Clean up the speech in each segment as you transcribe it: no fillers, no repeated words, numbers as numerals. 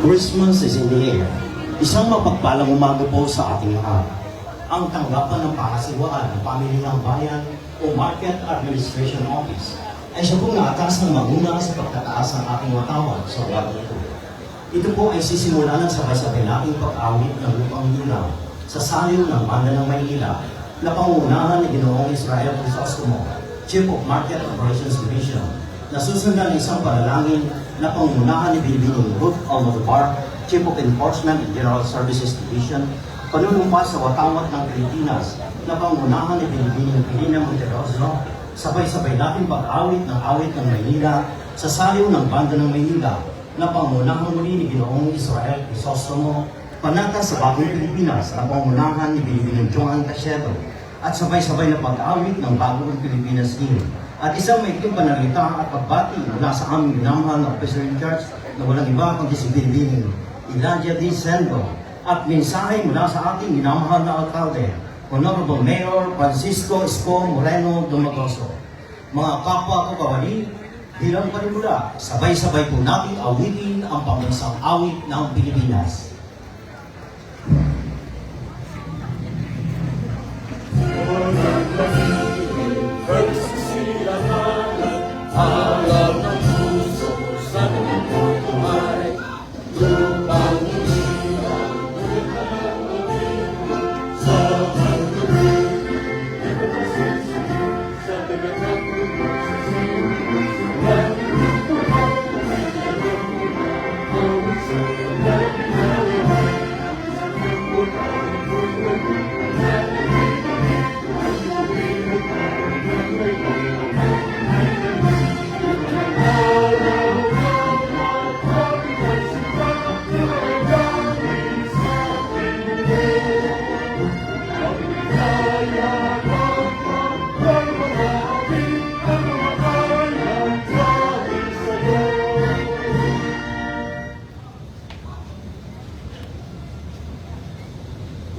Christmas is in the air. Isang mapagpalang umaga po sa ating lahat. Ang tanggapan ng pakasiwaan ng Pamilyang Bayan o Market Administration Office ay siya pong naatas ng mauna sa pagtataas ng ating watawat sa lugar ito. Ito po ay sisimula ng sabay-sabay nating pag-awit ng lupang hila sa sayo ng Banda ng Maynila na pangunahan ni Ginoong Israel Crisostomo, Chief of Market Operations Division, na susundan ng isang panalangin na pangunahan ni Binibining Ruth Almodovar, Chief of Enforcement and General Services Division, panunumpa sa watawat ng Pilipinas na pangunahan ni Binibining Pilina Monterroso, sabay-sabay natin pag-awit ng awit ng Maynila sa sayo ng Banda ng Maynila na pangunahan muli ni Ginoong Israel Crisostomo, panata sa Bagong Pilipinas na pangunahan ni Binibining Joan Cachero, at sabay-sabay na pag-awit ng Bagong Pilipinas din. At isang maikling panalita at pagbati mula sa aming minamahal na officer in charge na walang iba kundi si Binibining Elijah D. Sendo, at mensahe mula sa ating minamahal na alkalde, Honorable Mayor Francisco Esco Moreno Domagoso. Mga kapwa ko kawali, bilang panimula, sabay-sabay po natin awitin ang pambansang awit ng Pilipinas.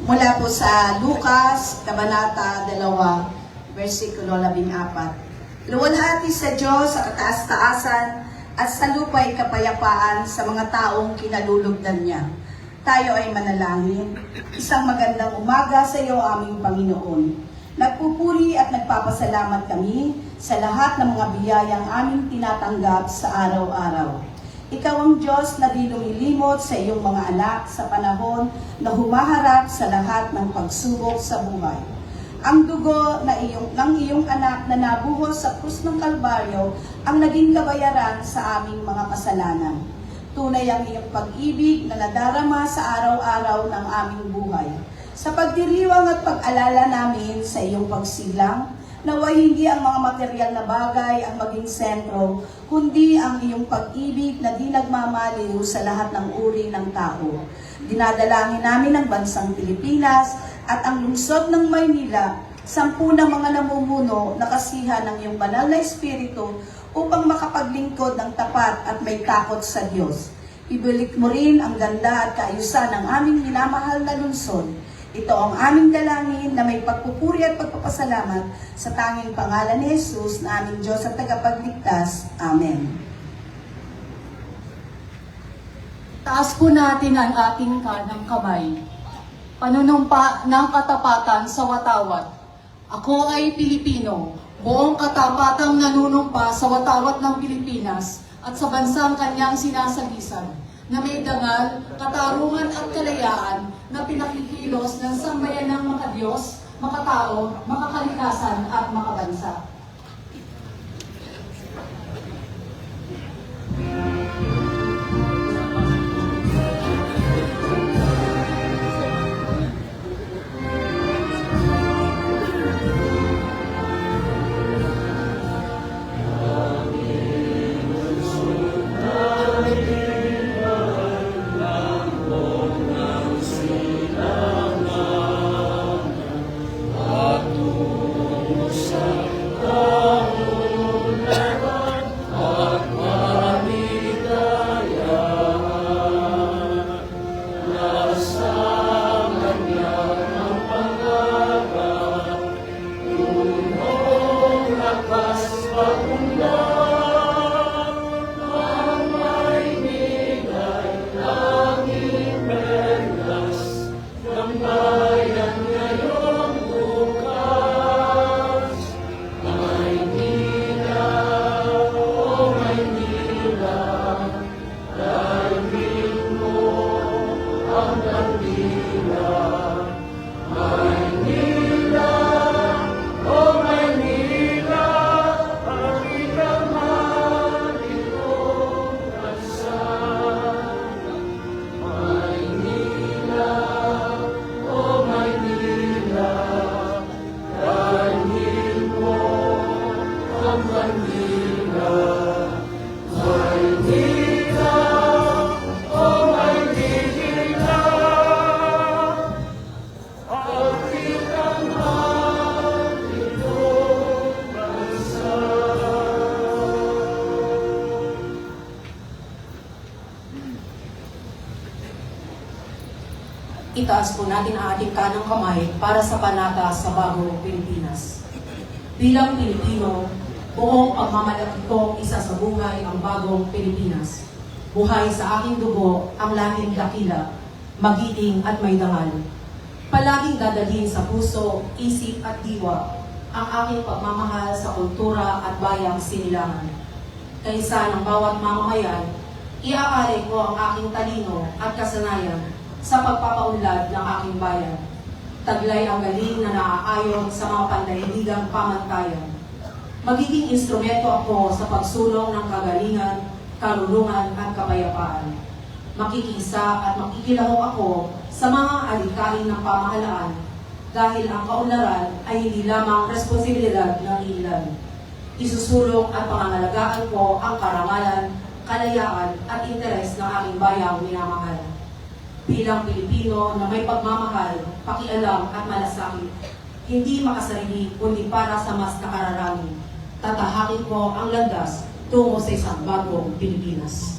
Mula po sa Lucas, Kabanata 2, versikulo 14. Luwalhati sa Diyos sa kataas-taasan at sa lupa'y kapayapaan sa mga taong kinalulugdan niya. Tayo ay manalangin. Isang magandang umaga sa iyo, aming Panginoon. Nagpupuri at nagpapasalamat kami sa lahat ng mga biyayang aming tinatanggap sa araw-araw. Ikaw ang Diyos na di lumilimot sa iyong mga anak sa panahon na humaharap sa lahat ng pagsubok sa buhay. Ang dugo ng iyong anak na nabuhos sa krus ng Kalbaryo ang naging kabayaran sa aming mga kasalanan. Tunay ang iyong pag-ibig na nadarama sa araw-araw ng aming buhay. Sa pagdiriwang at pag-alala namin sa iyong pagsilang, naway hindi ang mga material na bagay ang maging sentro, kundi ang iyong pag-ibig na di nagmamaliw sa lahat ng uri ng tao. Dinadalangin namin ang bansang Pilipinas at ang lungsod ng Maynila, 10 ng mga namumuno na kasihan ng iyong banal na espiritu upang makapaglingkod ng tapat at may takot sa Diyos. Ibalik mo rin ang ganda at kaayusan ng aming minamahal na lungsod. Ito ang aming dalangin na may pagpupuri at pagpapasalamat sa tanging pangalan ni Jesus na aming Diyos at tagapagligtas. Amen. Taas po natin ang ating kanang kamay. Panunumpa ng katapatan sa watawat. Ako ay Pilipino, buong katapatang nanunumpa sa watawat ng Pilipinas at sa bansang kanyang sinasagisan, na may dangal, katarungan at kalayaan na pinakikilos ng sambayanang makadiyos, makatao, makakalikasan at makabansa. Sa itaas po natin ang ating kanang kamay para sa panata sa bagong Pilipinas. Bilang Pilipino, buong pagmamalaki ko isa sa buhay ang bagong Pilipinas. Buhay sa aking dugo ang lahing dakila, magiting at may dangal. Palaging dadalhin sa puso, isip at diwa ang aking pagmamahal sa kultura at bayang sinilangan. Kaysa ng bawat mamamayan, iaari ko ang aking talino at kasanayan sa pagpapaunlad ng aking bayan. Taglay ang galing na naaayon sa mga pandaigdigang pamantayan. Magiging instrumento ako sa pagsulong ng kagalingan, karunungan at kapayapaan. Makikisa at makikilahok ako sa mga alikain ng pamahalaan dahil ang kaunlaran ay hindi lamang responsibilidad ng ilan. Isusulong at pangangalagaan ko ang karangalan, kalayaan at interes ng aking bayang minamahal. Bilang Pilipino na may pagmamahal, pakialam at malasakit, hindi makasarili kundi para sa mas nakararami. Tatahakin ko ang landas tungo sa isang bagong Pilipinas.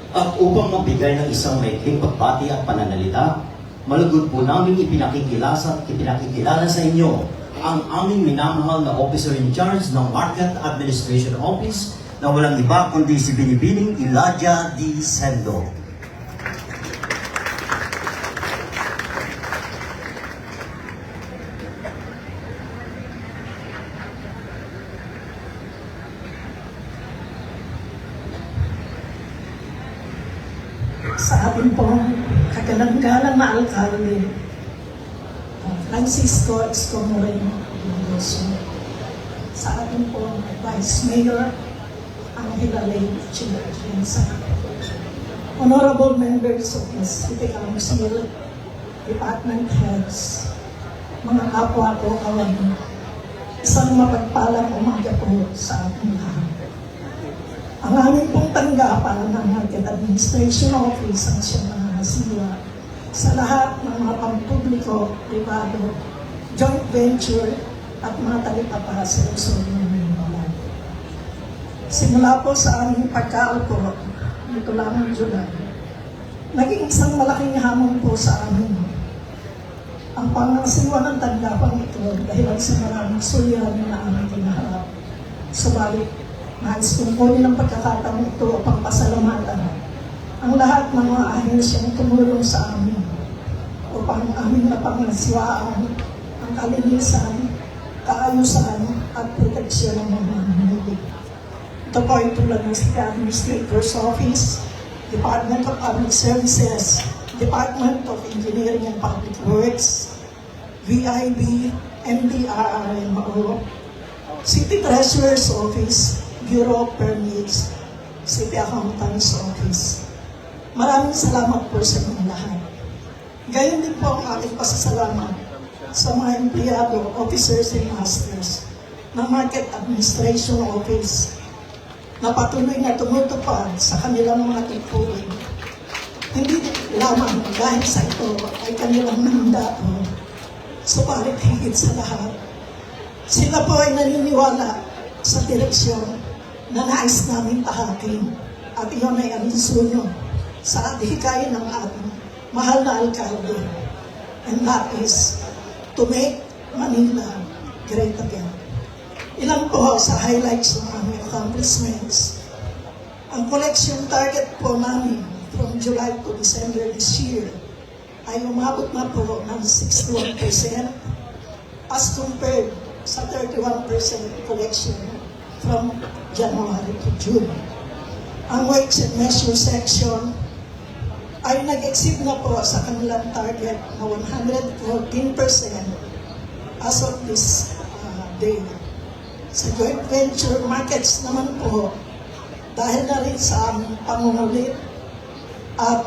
At upang mabigay ng isang maikling pagbati at pananalita, malugod po namin ipinakikilala sa inyo ang aming minamahal na officer in charge ng Market Administration Office na walang iba kundi si Binibining Elijah D. Sendo. Sa ating pong kagalang-galang na alkalde, Francisco Escomoreno, sa ating pong Vice Mayor, Angela Lane Chinsa. Honorable members of the City Council, department heads, mga kapwa ko kawan, isang mapagpalang umaga po sa ating lahat. Ang aming pong tanggapan ng Market Administration Office ang siyang mga hasiwa sa lahat ng mga pampubliko, privado, joint venture at mga talipapa sa Luzon ng Manila. Simula po sa aming pagkaupo, nito lamang July, naging isang malaking hamon po sa amin ang pangasiwa ng tanggapan ito dahil sa maraming suliranin na aming kinaharap. Subalit, nais kong kunin ang pagkakataon ito upang pasalamatan ang lahat ng mga ahensyang tumulong sa amin upang aming napangasiwaan ang kalinisan, kaayusan at proteksyon ng mga mamimili. Ito po ay tulad ng City Administrator's Office, Department of Public Services, Department of Engineering and Public Works, VIB, MDRRMO, City Treasurer's Office, Bureau of Permits, City Accountant's Office. Maraming salamat po sa inyo lahat. Gayon din po ang aking pasasalamat sa mga empleyado, officers and masters ng Market Administration Office na patuloy na tumutupad sa kanilang mga tungkulin. Hindi lamang dahil sa ito ay kanilang mandato, subalit higit sa lahat. Sila po ay naniniwala sa direksyon na nais namin tahakin at iyon ay alinsunyo sa adhikain ng ating mahal na alkalde. And that is to make Manila great again. Ilan po sa highlights ng aming accomplishments. Ang collection target po namin from July to December this year ay umabot na po ng 61% as compared sa 31% collection from January to June. Ang weights and measure section ay nag-exceed na po sa kanilang target na 114% as of this day. Sa joint venture markets naman po, dahil na rin sa aming pangungulit at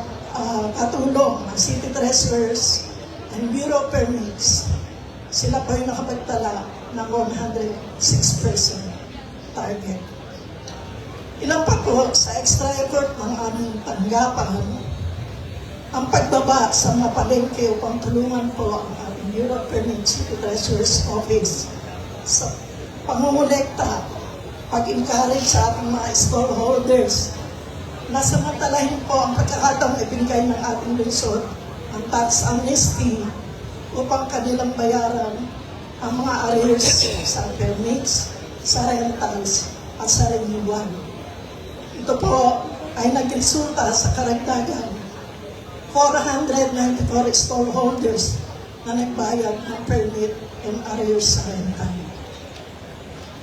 katulong ng City Treasurers and Bureau of Permits, sila po ay nakapagtala ng 106% target. Ilan pa po sa extra effort ng aming tanggapan, ang pagbaba sa mga palengke upang tulungan po ang ating Bureau of Permits, City Treasurers Office sa pangungulekta, pag-encourage sa ating mga stallholders na samantalahin po ang pagkakataong ibigay ng ating lungsod ang tax amnesty upang kanilang bayaran ang mga arrears sa permits, sa rentals at sa renewal. Ito po ay nagresulta sa karagdagan 494 stallholders na nagbayad ng permit and arrears sa rental.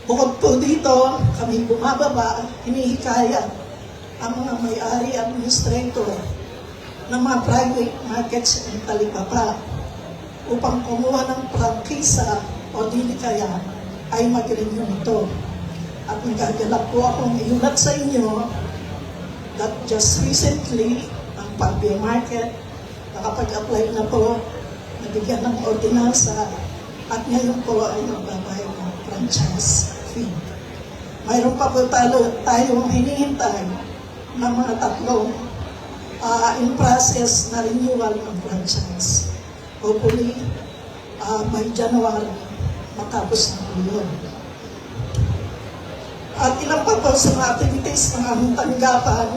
Bukod po dito, kami bumababa, hinihikayat ang mga may-ari administrator ng mga private markets and talipapa upang kumuha ng prangkisa o dili kaya ay mag-renew nito. At nagagalap po akong iulat sa inyo that just recently, ang Pagbe Market nakapag-apply na po, nabigyan ng ordinansa at ngayon po ay magbabayad ng franchise fee. Mayroon pa po tayong hinihintay ng mga tatlong in process na renewal ng franchise. Hopefully, by January, matapos na po yun. At ilan pa po sa mga activities ng aming tanggapan,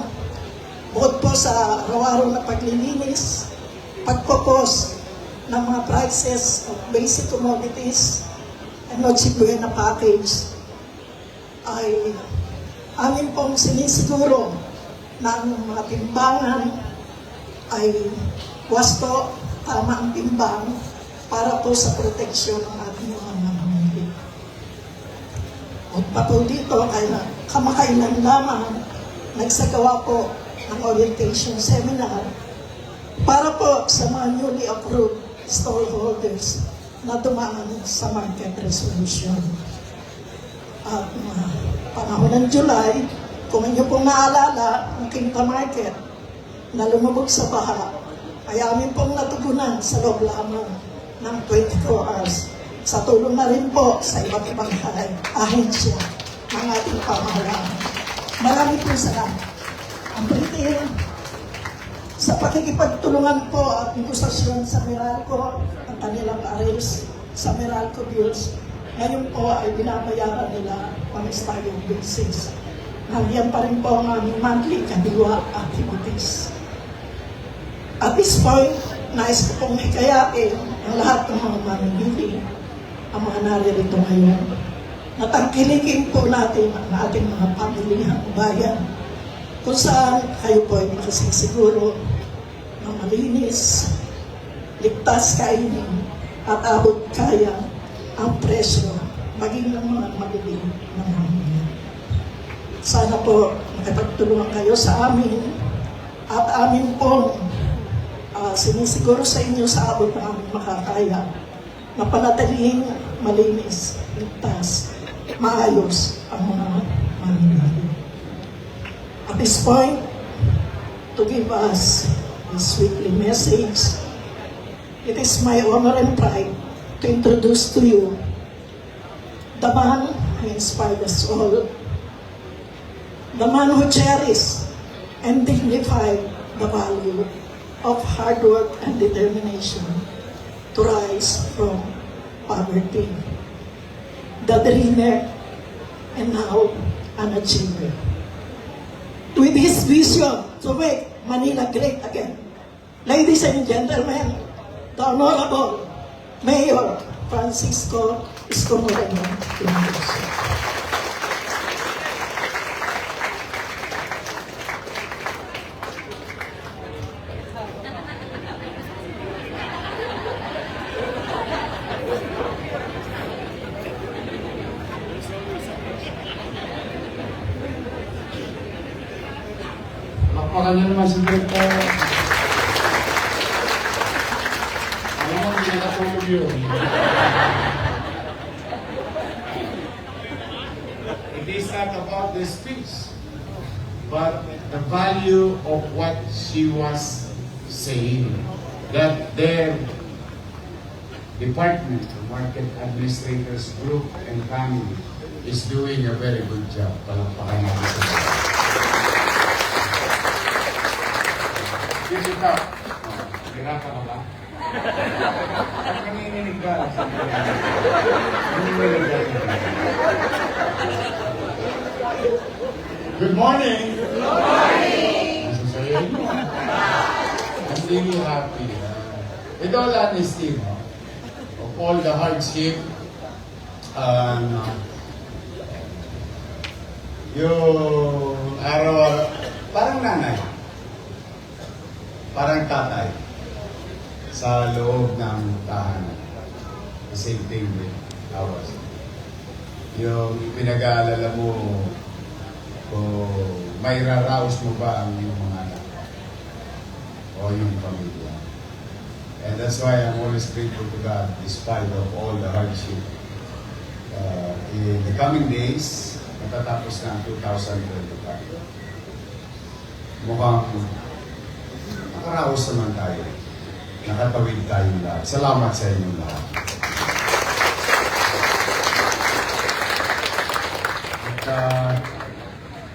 bukod po sa araw-araw na paglilinis, pagpopos ng mga prices of basic commodities and Noche Buena package, ay amin pong sinisiguro na ang mga timbangan ay wasto, tama ang timbang para po sa proteksyon ng ating mga mamimili. At pa po dito, kaya kamakailan lamang nagsagawa po ng orientation seminar para po sa mga newly approved stallholders na dumaan sa market resolution. At panahon ng July, Kung inyo pong naalala, ang Quinta Market na lumubog sa baha, ay amin pong natugunan sa loob lamang ng 24 hours. Sa tulong na rin po sa iba't ibang ahensya ng ating pamahalaan. Marami po salamat. Ang Britain, sa pakikipagtulungan po at negosasyon sa Meralco, ang kanilang arrears sa Meralco bills, ngayon po ay binabayaran nila on a staggered basis. Nandiyan pa rin po ang aming monthly kadiwa activities. At this point, nais ko pong hikayatin ang lahat ng mga mamimili, ang mga naririto ngayon. Natangkilikin po natin ang ating mga pamilihang bayan kung saan kayo po ay makasisiguro na malinis, ligtas kainin, at abot kaya ang presyo maging ng mga mabili ng mga. Sana po makipagtulungan kayo sa amin at amin pong sinisiguro sa inyo sa abot na aming makakaya na panatiling malinis, ligtas, maayos ang mga mamimili. At this point, to give us this weekly message, it is my honor and pride to introduce to you the man who inspired us all, the man who cherished and dignified the value of hard work and determination to rise from poverty, the dreamer and now an achiever. With his vision to make Manila great again, ladies and gentlemen, the Honorable Mayor Francisco Isko Moreno. Makpakan nyo naman si Director. Ano mo, hindi nakatulog yun. It is not about the speech, but the value of what she was saying. That their department, the Market Administrators Group and Family, is doing a very good job. Palakpakan natin sa mga. Keep it up. Hirapan ka ba? Nanginginig ka. Nanginginig ka. Good morning! Good morning! Masasayin mo. I'm really happy. With all honesty, of all the hardship, yung araw, parang nanay, parang tatay, sa loob ng tahanan. The same thing with ours. Yung pinag-aalala mo, kung may raraos mo ba ang iyong mga anak o yung pamilya. And that's why I'm always grateful to God despite of all the hardship. In the coming days, matatapos na ang 2025. Mukhang nakaraos naman tayo. Nakatawid tayong lahat. Salamat sa inyong lahat. At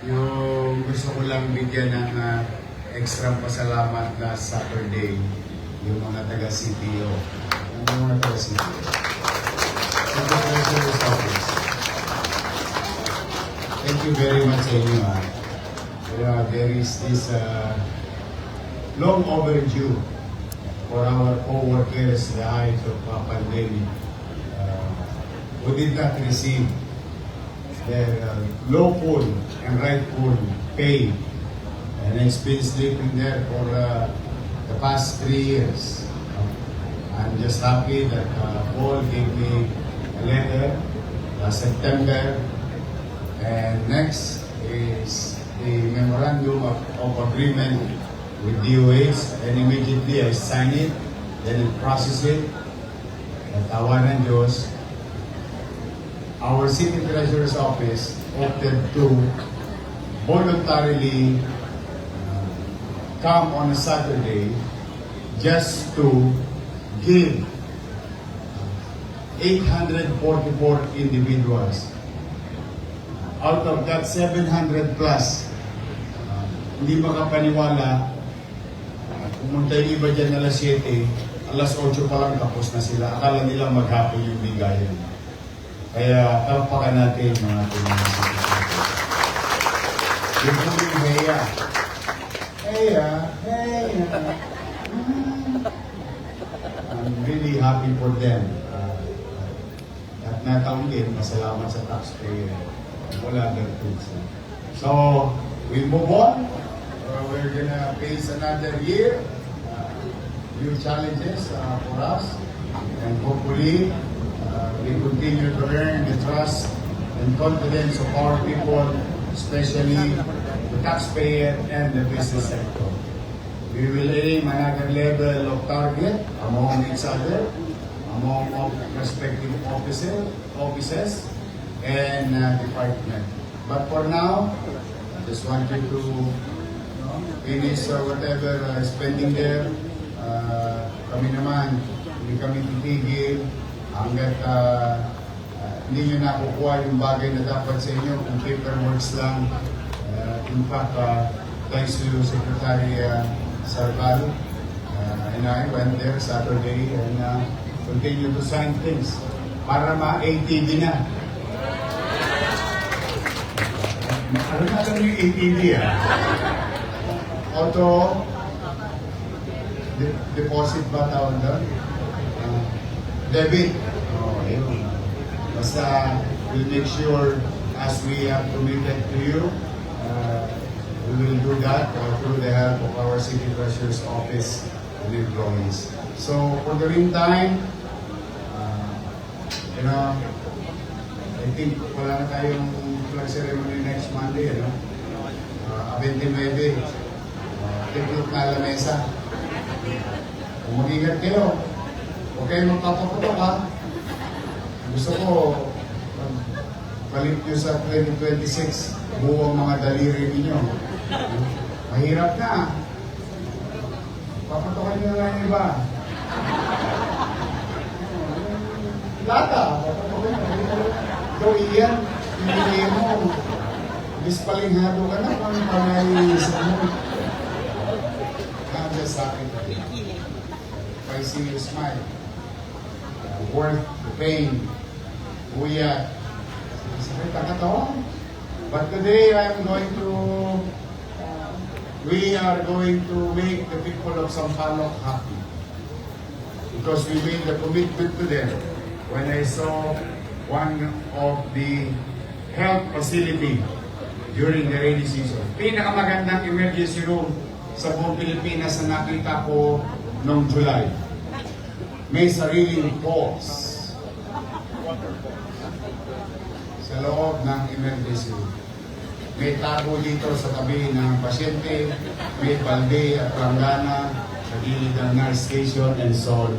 yung gusto ko lang bigyan ng extra pasalamat na Saturday, yung mga taga-CPO. Yung mga taga-CPO. Treasurer's Office. Thank you very much sa inyo. There is this long overdue for our co-workers the height of pandemic who did not receive their lawful and rightful pay. And it's been sleeping there for the past 3 years. I'm just happy that Paul gave me a letter last September. And next is the memorandum of agreement with DOH. And immediately I sign it, then I process it. At awa ng Diyos, our City Treasurer's Office opted to voluntarily come on a Saturday just to give 844 individuals. Out of that 700 plus, hindi makapaniwala, pumunta yung iba dyan alas 7, alas 8 pa lang tapos na sila. Akala nila maghapon yung bigayan. Kaya tapakan natin mga tumulong. Yung tuloy Heya. Heya. I'm really happy for them. At nataon din, masalamat sa taxpayer. Wala their kids. So, we move on. We're gonna face another year. New challenges for us. And hopefully, we continue to earn the trust and confidence of our people, especially the taxpayer and the business sector. We will aim another level of target among each other, among respective offices and department. But for now, I just want you to finish whatever spending there. Kami naman, hindi kami titigil hanggat hindi nyo nakukuha yung bagay na dapat sa inyo kung paperworks lang. In fact, thanks to Secretary Sarval, and I went there Saturday and continue to sign things para ma-ATV na. Ano na lang yung ATV Auto deposit ba tawag doon? Debit. Yun. Basta we'll make sure as we have committed to you, we will do that through the help of our City Treasurer's Office and employees. So for the meantime, I think wala na tayong flag ceremony next Monday, 29, tiklop na lamesa. Kung mag-ingat kayo, huwag kayo magpapaputok ha. Gusto ko, balik nyo sa 2026, buo ang mga daliri ninyo. Mahirap na. Paputokan nyo na yung iba. Lata, paputokan nyo. Ikaw iyan, hindi mo. Dispalinghado ka na kung panay sa mo. I'm just happy. If I see you smile, worth the pain, buyat, sakit ang katawan. But today we are going to make the people of Sampaloc happy. Because we made the commitment to them when I saw one of the health facility during the rainy season. Pinakamagandang emergency room sa buong Pilipinas na nakita ko noong July. May sariling pause sa loob ng emergency room. May tago dito sa tabi ng pasyente, may balde at langgana sa gilid ng nurse station and so on.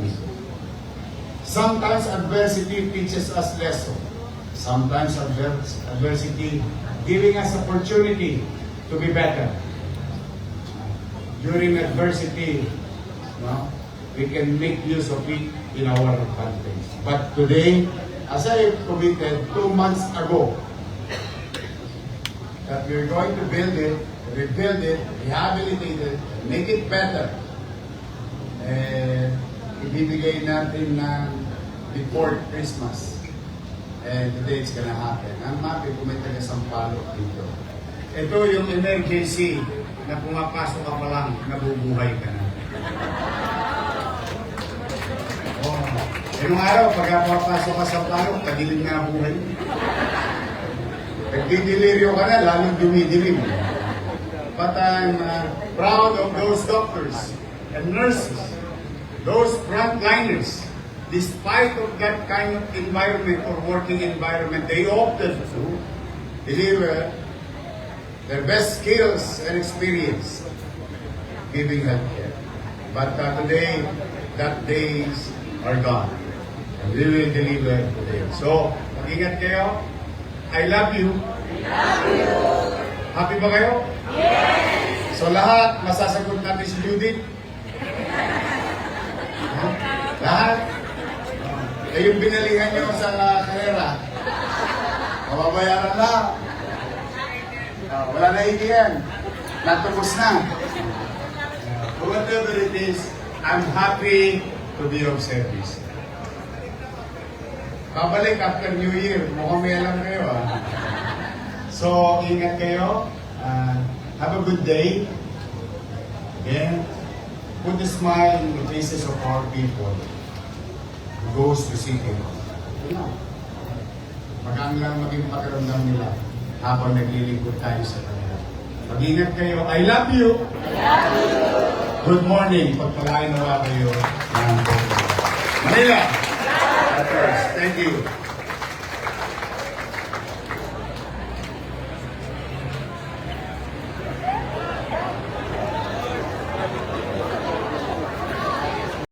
Sometimes adversity teaches us lesson. Sometimes adversity giving us opportunity to be better. During adversity, we can make use of it in our advantage. But today, as I committed 2 months ago, that we're going to build it, rebuild it, rehabilitate it, make it better. And ibibigay natin ng before Christmas. And today it's gonna happen. I'm happy kung may taga-Sampaloc dito. Ito yung emergency na pumapasok ka pa lang, nabubuhay ka na. Nung araw, pag pumapasok ka sa Sampaloc, kadilim na ang buhay. Nagdidelirio ka na, lalong dumidilim. But I'm proud of those doctors and nurses, those frontliners. Despite of that kind of environment or working environment, they opted to deliver their best skills and experience giving healthcare. But today, that days are gone. And we will deliver today. So, mag-ingat kayo. I love you. Happy ba kayo? Yes! So lahat, masasagot natin si Judith? Lahat? Eh yung binalihan nyo sa karera, mababayaran na. Wala na yan. Natubos na. Whatever it is, I'm happy to be of service. Babalik after New Year. Mukhang may alam kayo, ah. So, ingat kayo. Have a good day. Again, put a smile in the faces of our people who goes to see Him. Yun lang. Magaan lang maging pakiramdam nila habang naglilingkod tayo sa kanila. Mag-ingat kayo. I love you! Good morning. Pagpalain nawa kayo ng Manila. Thank you.